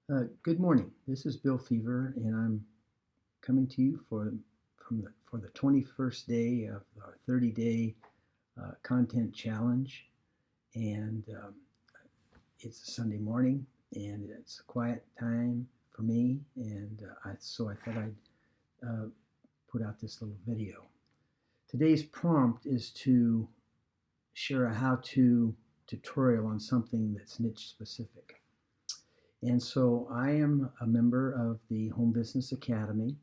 Good morning. This is Bill Feaver, and I'm coming to you for the 21st day of our 30-day content challenge. And it's a Sunday morning, and it's a quiet time for me. And so I thought I'd put out this little video. Today's prompt is to share a how-to tutorial on something that's niche specific. And so I am a member of the Home Business Academy,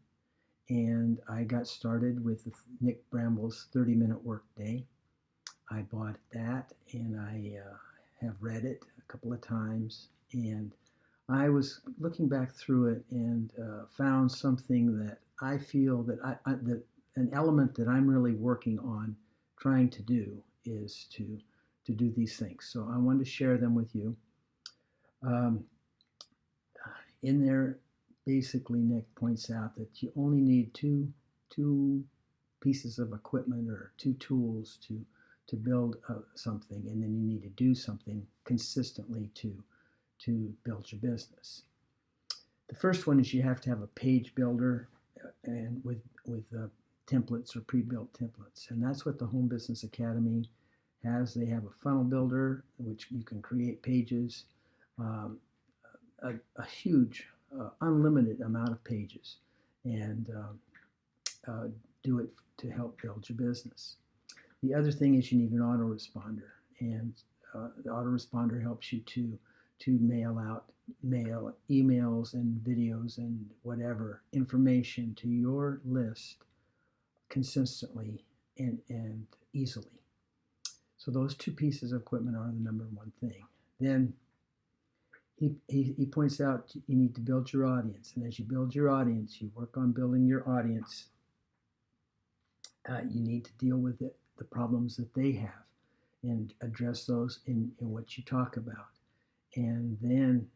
and I got started with the Nick Brambles 30-minute workday. I bought that, and I have read it a couple of times, and I was looking back through it and found something that I feel that an element that I'm really working on trying to do is to do these things. So I wanted to share them with you. In there, basically, Nick points out that you only need two pieces of equipment or two tools to build something, and then you need to do something consistently to build your business. The first one is you have to have a page builder and with templates or pre-built templates, and that's what the Home Business Academy has. They have a funnel builder which you can create pages. A huge, unlimited amount of pages, and do it to help build your business. The other thing is you need an autoresponder, and the autoresponder helps you to mail emails and videos and whatever information to your list consistently and easily. So those two pieces of equipment are the number one thing. Then he points out you need to build your audience. And as you build your audience, you work on building your audience. You need to deal with the problems that they have and address those in what you talk about. And then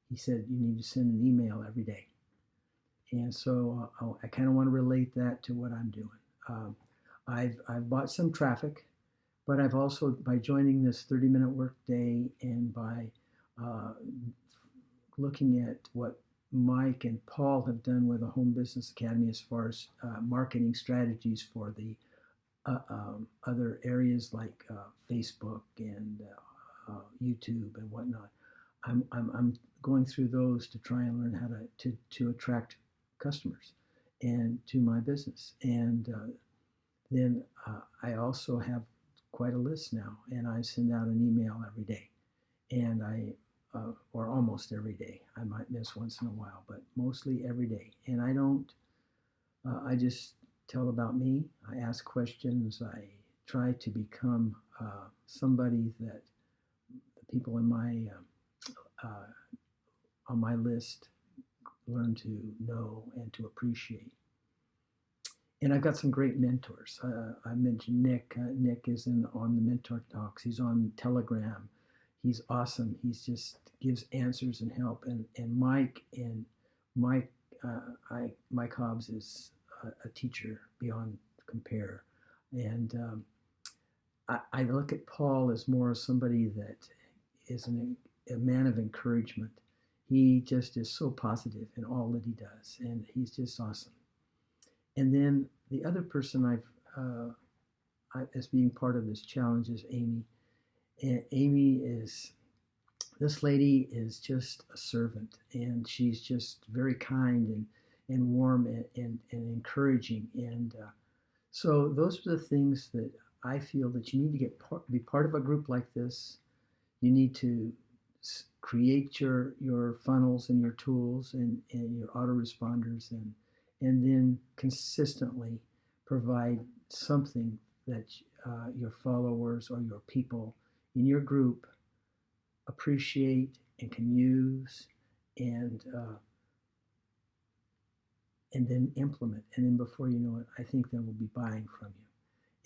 he said you need to send an email every day. And so I kind of want to relate that to what I'm doing. I've bought some traffic, but I've also, by joining this 30-minute workday and by looking at what Mike and Paul have done with the Home Business Academy as far as marketing strategies for the other areas like Facebook and YouTube and whatnot, I'm going through those to try and learn how to attract customers and to my business. And then I also have quite a list now, and I send out an email every day, and or almost every day. I might miss once in a while, but mostly every day. And I don't, I just tell about me. I ask questions. I try to become somebody that the people in my on my list learn to know and to appreciate. And I've got some great mentors. I mentioned Nick. Nick is on the Mentor Talks. He's on Telegram. He's awesome. He's just gives answers and help. And Mike Mike Hobbs is a teacher beyond compare. And I look at Paul as more as somebody that is a man of encouragement. He just is so positive in all that he does, and he's just awesome. And then the other person as being part of this challenge is Amy. And this lady is just a servant, and she's just very kind and warm and encouraging. And so those are the things that I feel that you need to be part of a group like this. You need to create your funnels and your tools and your autoresponders and then consistently provide something that your followers or your people in your group appreciate and can use and then implement. And then before you know it, I think they will be buying from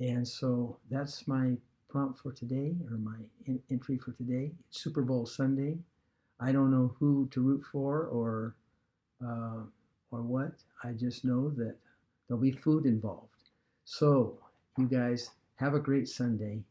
you. And so that's my prompt for today, or my entry for today. It's Super Bowl Sunday. I don't know who to root for or what. I just know that there'll be food involved. So you guys have a great Sunday.